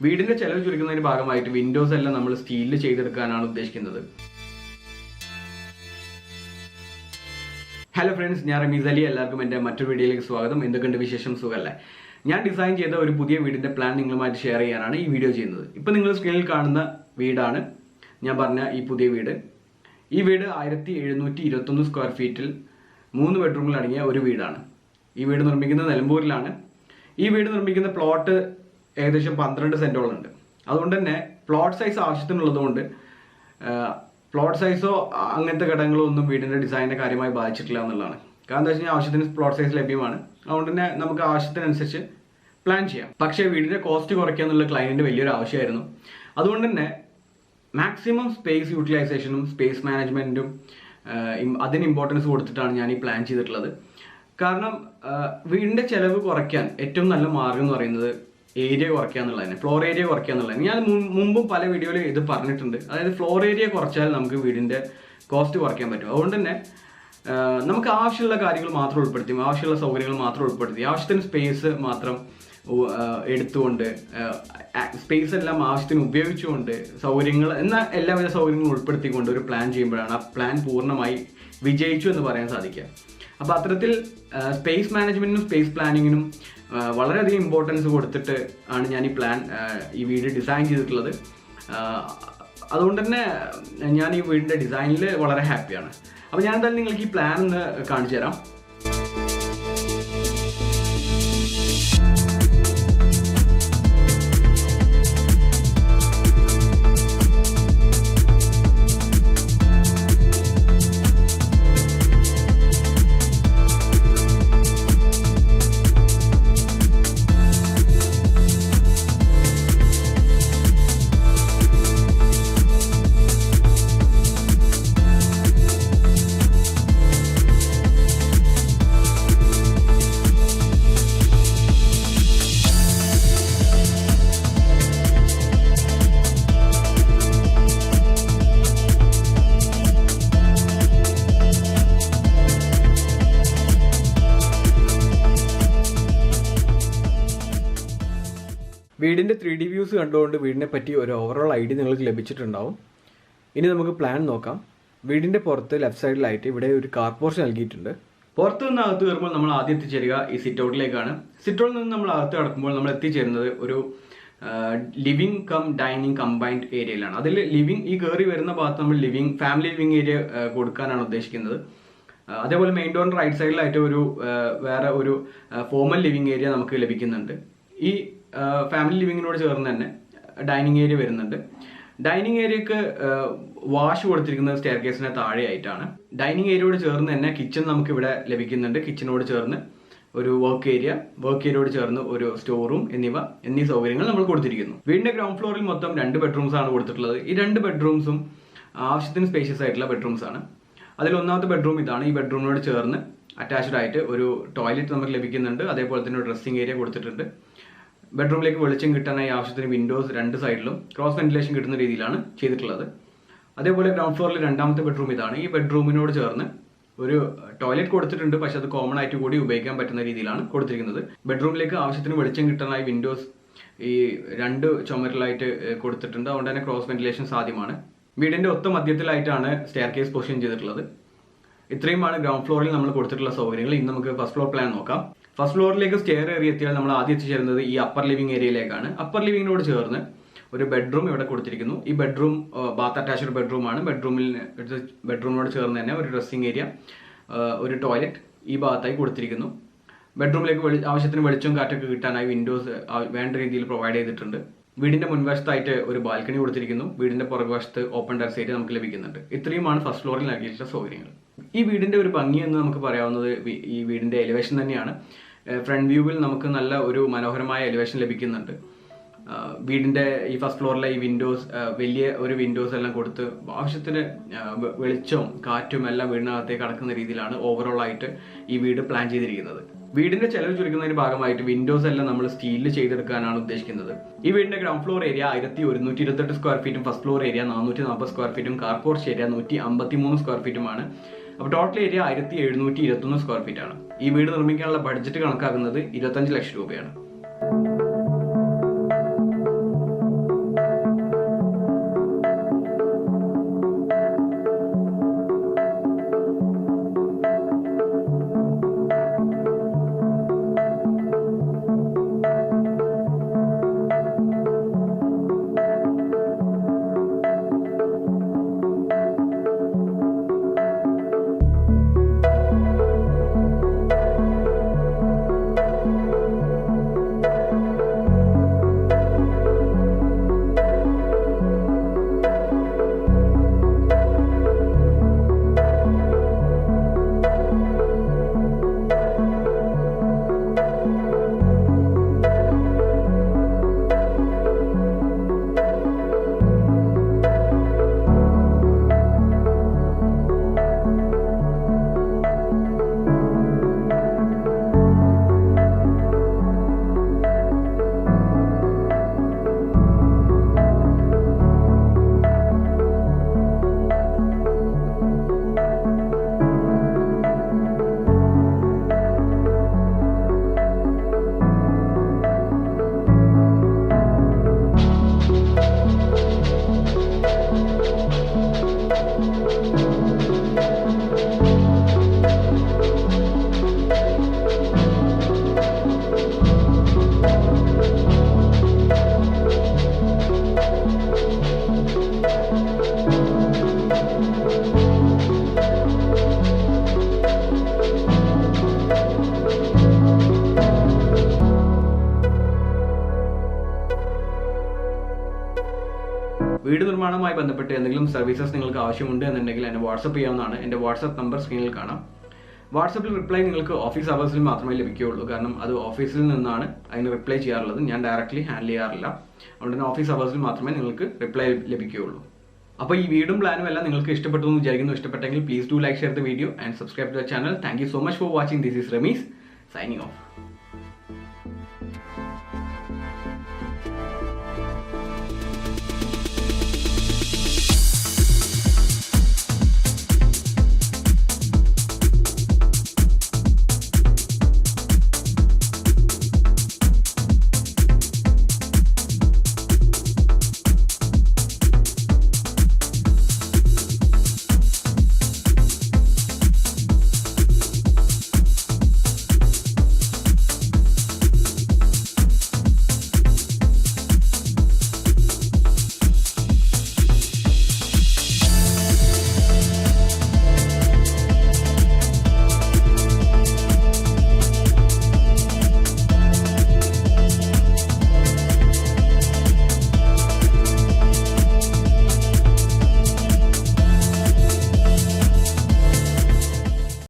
വീടിന്റെ ചെലവ് ചുരുക്കുന്നതിന്റെ ഭാഗമായിട്ട് വിൻഡോസ് എല്ലാം നമ്മൾ സ്റ്റീലിൽ ചെയ്തെടുക്കാനാണ് ഉദ്ദേശിക്കുന്നത്. ഹലോ ഫ്രണ്ട്സ്, ഞാൻ റമീസ് അലി. എല്ലാവർക്കും എൻ്റെ മറ്റൊരു വീഡിയോയിലേക്ക് സ്വാഗതം. എന്തൊക്കെയുണ്ട് വിശേഷം? സുഖമല്ലേ? ഞാൻ ഡിസൈൻ ചെയ്ത ഒരു പുതിയ വീടിന്റെ പ്ലാൻ നിങ്ങളുമായിട്ട് ഷെയർ ചെയ്യാനാണ് ഈ വീഡിയോ ചെയ്യുന്നത്. ഇപ്പം നിങ്ങൾ സ്ക്രീനിൽ കാണുന്ന വീടാണ് ഞാൻ പറഞ്ഞ ഈ പുതിയ വീട്. ഈ വീട് 1721 സ്ക്വയർ ഫീറ്റിൽ 3 ബെഡ്റൂമിൽ അടങ്ങിയ ഒരു വീടാണ്. ഈ വീട് നിർമ്മിക്കുന്നത് നിലമ്പൂരിലാണ്. ഈ വീട് നിർമ്മിക്കുന്ന പ്ലോട്ട് ഏകദേശം 12 സെന്റോളം ഉണ്ട്. അതുകൊണ്ട് തന്നെ പ്ലോട്ട് സൈസ് ആവശ്യത്തിനുള്ളതുകൊണ്ട് പ്ലോട്ട് സൈസോ അങ്ങനത്തെ ഘടകങ്ങളോ ഒന്നും വീടിന്റെ ഡിസൈനിനെ കാര്യമായി ബാധിച്ചിട്ടില്ല എന്നുള്ളതാണ്. കാരണം എന്താ വെച്ച് കഴിഞ്ഞാൽ ആവശ്യത്തിന് പ്ലോട്ട് സൈസ് ലഭ്യമാണ്. അതുകൊണ്ട് തന്നെ നമുക്ക് ആവശ്യത്തിനനുസരിച്ച് പ്ലാൻ ചെയ്യാം. പക്ഷേ വീടിന്റെ കോസ്റ്റ് കുറയ്ക്കുക എന്നുള്ള ക്ലയന്റിന്റെ വലിയൊരു ആവശ്യമായിരുന്നു. അതുകൊണ്ട് തന്നെ മാക്സിമം സ്പേസ് യൂട്ടിലൈസേഷനും സ്പേസ് മാനേജ്മെന്റും അതിന് ഇമ്പോർട്ടൻസ് കൊടുത്തിട്ടാണ് ഞാൻ ഈ പ്ലാൻ ചെയ്തിട്ടുള്ളത്. കാരണം വീടിന്റെ ചെലവ് കുറയ്ക്കാൻ ഏറ്റവും നല്ല മാർഗം എന്ന് പറയുന്നത് ഏരിയ കുറയ്ക്കുക എന്നുള്ളതാണ്, ഫ്ലോർ ഏരിയ കുറയ്ക്കുക എന്നുള്ളതാണ്. ഞാൻ മുമ്പും പല വീഡിയോയിൽ ഇത് പറഞ്ഞിട്ടുണ്ട്. അതായത് ഫ്ലോർ ഏരിയ കുറച്ചാൽ നമുക്ക് വീടിന്റെ കോസ്റ്റ് കുറയ്ക്കാൻ പറ്റും. അതുകൊണ്ട് തന്നെ നമുക്ക് ആവശ്യമുള്ള കാര്യങ്ങൾ മാത്രം ഉൾപ്പെടുത്തി, ആവശ്യമുള്ള സൗകര്യങ്ങൾ മാത്രം ഉൾപ്പെടുത്തി, ആവശ്യത്തിന് സ്പേസ് മാത്രം എടുത്തുകൊണ്ട്, സ്പേസ് എല്ലാം ആവശ്യത്തിന് ഉപയോഗിച്ചുകൊണ്ട് സൗകര്യങ്ങൾ എന്നാൽ എല്ലാവിധ സൗകര്യങ്ങളും ഉൾപ്പെടുത്തിക്കൊണ്ട് ഒരു പ്ലാൻ ചെയ്യുമ്പോഴാണ് ആ പ്ലാൻ പൂർണ്ണമായി വിജയിച്ചു എന്ന് പറയാൻ സാധിക്കുക. അപ്പോൾ അത്തരത്തിൽ സ്പേസ് മാനേജ്മെന്റിനും സ്പേസ് പ്ലാനിങ്ങിനും വളരെയധികം ഇമ്പോർട്ടൻസ് കൊടുത്തിട്ട് ആണ് ഞാൻ ഈ വീട് ഡിസൈൻ ചെയ്തിട്ടുള്ളത്. അതുകൊണ്ട് തന്നെ ഞാൻ ഈ വീടിന്റെ ഡിസൈനിൽ വളരെ ഹാപ്പിയാണ്. അപ്പോൾ ഞാൻ എന്തായാലും നിങ്ങൾക്ക് ഈ പ്ലാൻ ഒന്ന് കാണിച്ചു തരാം. വീടിൻ്റെ 3D വ്യൂസ് കണ്ടുകൊണ്ട് വീടിനെ പറ്റി ഒരു ഓവറോൾ ഐഡിയ നിങ്ങൾക്ക് ലഭിച്ചിട്ടുണ്ടാവും. ഇനി നമുക്ക് പ്ലാൻ നോക്കാം. വീടിൻ്റെ പുറത്ത് ലെഫ്റ്റ് സൈഡിലായിട്ട് ഇവിടെ ഒരു കാർ പോർച്ച് നൽകിയിട്ടുണ്ട്. പുറത്ത് നിന്ന് അകത്ത് കയറുമ്പോൾ നമ്മൾ ആദ്യം എത്തിച്ചേരുക ഈ സിറ്റ് ഔട്ടിലേക്കാണ്. സിറ്റ് ഔട്ടിൽ നിന്ന് നമ്മൾ അകത്ത് കിടക്കുമ്പോൾ നമ്മൾ എത്തിച്ചേരുന്നത് ഒരു ലിവിംഗ് കം ഡൈനിങ് കമ്പൈൻഡ് ഏരിയയിലാണ്. അതിൽ ലിവിംഗ്, ഈ കയറി വരുന്ന ഭാഗത്ത് നമ്മൾ ഫാമിലി ലിവിംഗ് ഏരിയ കൊടുക്കാനാണ് ഉദ്ദേശിക്കുന്നത്. അതേപോലെ മെയിൻ ഡോറിൻ്റെ റൈറ്റ് സൈഡിലായിട്ട് വേറെ ഒരു ഫോമൽ ലിവിംഗ് ഏരിയ നമുക്ക് ലഭിക്കുന്നുണ്ട്. ഈ ഫാമിലി ലിവിങ്ങിനോട് ചേർന്ന് തന്നെ ഡൈനിങ് ഏരിയ വരുന്നുണ്ട്. ഡൈനിങ് ഏരിയക്ക് വാഷ് കൊടുത്തിരിക്കുന്നത് സ്റ്റെയർ കേസിന് താഴെയായിട്ടാണ്. ഡൈനിങ് ഏരിയയോട് ചേർന്ന് തന്നെ കിച്ചൺ നമുക്ക് ഇവിടെ ലഭിക്കുന്നുണ്ട്. കിച്ചനോട് ചേർന്ന് ഒരു വർക്ക് ഏരിയയോട് ചേർന്ന് ഒരു സ്റ്റോർ റൂം എന്നീ സൗകര്യങ്ങൾ നമ്മൾ കൊടുത്തിരിക്കുന്നു. വീടിന്റെ ഗ്രൗണ്ട് ഫ്ലോറിൽ മൊത്തം 2 ബെഡ്റൂംസ് ആണ് കൊടുത്തിട്ടുള്ളത്. ഈ 2 ബെഡ്റൂംസും ആവശ്യത്തിന് സ്പേഷ്യസ് ആയിട്ടുള്ള ബെഡ്റൂംസ് ആണ്. അതിൽ ഒന്നാമത്തെ ബെഡ്റൂം ഇതാണ്. ഈ ബെഡ്റൂമിനോട് ചേർന്ന് അറ്റാച്ച്ഡ് ആയിട്ട് ഒരു ടോയ്ലറ്റ് നമുക്ക് ലഭിക്കുന്നുണ്ട്. അതേപോലെ തന്നെ ഒരു ഡ്രസ്സിംഗ് ഏരിയ കൊടുത്തിട്ടുണ്ട്. ബെഡ്റൂമിലേക്ക് വെളിച്ചം കിട്ടാനായി ആവശ്യത്തിന് വിൻഡോസ് 2 സൈഡിലും ക്രോസ് വെന്റിലേഷൻ കിട്ടുന്ന രീതിയിലാണ് ചെയ്തിട്ടുള്ളത്. അതേപോലെ ഗ്രൗണ്ട് ഫ്ലോറിൽ രണ്ടാമത്തെ ബെഡ്റൂം ഇതാണ്. ഈ ബെഡ്റൂമിനോട് ചേർന്ന് ഒരു ടോയ്ലറ്റ് കൊടുത്തിട്ടുണ്ട്, പക്ഷെ അത് കോമൺ ആയിട്ട് കൂടി ഉപയോഗിക്കാൻ പറ്റുന്ന രീതിയിലാണ് കൊടുത്തിരിക്കുന്നത്. ബെഡ്റൂമിലേക്ക് ആവശ്യത്തിന് വെളിച്ചം കിട്ടാനായി വിൻഡോസ് ഈ 2 ചുമരിലായിട്ട് കൊടുത്തിട്ടുണ്ട്. അതുകൊണ്ട് തന്നെ ക്രോസ് വെന്റിലേഷൻ സാധ്യമാണ്. വീടിന്റെ ഒത്ത മധ്യത്തിലായിട്ടാണ് സ്റ്റെയർ കേസ് പൊസിഷൻ ചെയ്തിട്ടുള്ളത്. ഇത്രയുമാണ് ഗ്രൗണ്ട് ഫ്ലോറിൽ നമ്മൾ കൊടുത്തിട്ടുള്ള സൗകര്യങ്ങൾ. ഇനി നമുക്ക് ഫസ്റ്റ് ഫ്ലോർ പ്ലാൻ നോക്കാം. ഫസ്റ്റ് ഫ്ലോറിലേക്ക് സ്റ്റെയർ കയറി എത്തിയാൽ നമ്മൾ ആദ്യം എത്തിച്ചേരുന്നത് ഈ അപ്പർ ലിവിംഗ് ഏരിയയിലേക്കാണ്. അപ്പർ ലിവിങ്ങിനോട് ചേർന്ന് ഒരു ബെഡ്റൂം ഇവിടെ കൊടുത്തിരിക്കുന്നു. ഈ ബെഡ്റൂം ബാത്ത് അറ്റാച്ച്ഡ് ബെഡ്റൂമാണ്. ബെഡ്റൂമിനോട് ചേർന്ന് തന്നെ ഒരു ഡ്രസ്സിംഗ് ഏരിയ, ഒരു ടോയ്ലറ്റ് ഈ ഭാഗത്തായി കൊടുത്തിരിക്കുന്നു. ബെഡ്റൂമിലേക്ക് ആവശ്യത്തിന് വെളിച്ചവും കാറ്റൊക്കെ കിട്ടാനായി വിൻഡോസ് വേണ്ട രീതിയിൽ പ്രൊവൈഡ് ചെയ്തിട്ടുണ്ട്. വീടിന്റെ മുൻവശത്തായിട്ട് ഒരു ബാൽക്കണി കൊടുത്തിരിക്കുന്നു. വീടിന്റെ പുറകുവശത്ത് ഓപ്പൺ ടെറസ് ഏരിയ നമുക്ക് ലഭിക്കുന്നുണ്ട്. ഇത്രയുമാണ് ഫസ്റ്റ് ഫ്ലോറിൽ നൽകിയിട്ടുള്ള സൗകര്യങ്ങൾ. ഈ വീടിന്റെ ഒരു ഭംഗി എന്ന് നമുക്ക് പറയാവുന്നത് ഈ വീടിന്റെ എലിവേഷൻ തന്നെയാണ്. ഫ്രണ്ട് വ്യൂവിൽ നമുക്ക് നല്ല ഒരു മനോഹരമായ എലിവേഷൻ ലഭിക്കുന്നുണ്ട്. വീടിന്റെ ഈ ഫസ്റ്റ് ഫ്ലോറിലെ ഈ വിൻഡോസ്, വലിയ ഒരു വിൻഡോസ് എല്ലാം കൊടുത്ത് ആവശ്യത്തിന് വെളിച്ചവും കാറ്റും എല്ലാം വീടിനകത്തേക്ക് കടക്കുന്ന രീതിയിലാണ് ഓവറോൾ ആയിട്ട് ഈ വീട് പ്ലാൻ ചെയ്തിരിക്കുന്നത്. വീടിന്റെ ചെലവ് ചുരുക്കുന്നതിന്റെ ഭാഗമായിട്ട് വിൻഡോസ് എല്ലാം നമ്മൾ സ്റ്റീലിൽ ചെയ്തെടുക്കാനാണ് ഉദ്ദേശിക്കുന്നത്. ഈ വീടിന്റെ ഗ്രൗണ്ട് ഫ്ലോർ ഏരിയ 1128 സ്ക്വയർ ഫീറ്റും ഫസ്റ്റ് ഫ്ലോർ ഏരിയ 440 സ്ക്വയർ ഫീറ്റും കാർ പോർച്ച് ഏരിയ 153 സ്ക്വയർ ഫീറ്റുമാണ്. അപ്പോൾ ടോട്ടൽ ഏരിയ 1721 സ്ക്വയർ ഫീറ്റ് ആണ്. ഈ വീട് നിർമ്മിക്കാനുള്ള ബഡ്ജറ്റ് കണക്കാക്കുന്നത് 25 ലക്ഷം രൂപയാണ്. വീട് നിർമ്മാണവുമായി ബന്ധപ്പെട്ട് എന്തെങ്കിലും സർവീസസ് നിങ്ങൾക്ക് ആവശ്യമുണ്ട് എന്നുണ്ടെങ്കിൽ എന്നെ വാട്സപ്പ് ചെയ്യാവുന്നതാണ്. എൻ്റെ വാട്സപ്പ് നമ്പർ സ്ക്രീനിൽ കാണാം. വാട്സപ്പിൽ റിപ്ലൈ നിങ്ങൾക്ക് ഓഫീസ് അവേഴ്സിൽ മാത്രമേ ലഭിക്കുകയുള്ളൂ. കാരണം അത് ഓഫീസിൽ നിന്നാണ് അതിന് റിപ്ലൈ ചെയ്യാറുള്ളത്. ഞാൻ ഡയറക്റ്റ്ലി ഹാൻഡിൽ ചെയ്യാറില്ല. അതുകൊണ്ട് തന്നെ ഓഫീസ് അവേഴ്സിൽ മാത്രമേ നിങ്ങൾക്ക് റിപ്ലൈ ലഭിക്കുകയുള്ളൂ. അപ്പോൾ ഈ വീടും പ്ലാനും എല്ലാം നിങ്ങൾക്ക് ഇഷ്ടപ്പെട്ടു എന്ന് വിചാരിക്കുന്നു. ഇഷ്ടപ്പെട്ടെങ്കിൽ please do like, share the video and subscribe to the channel. Thank you so much for watching. This is Rameez signing of.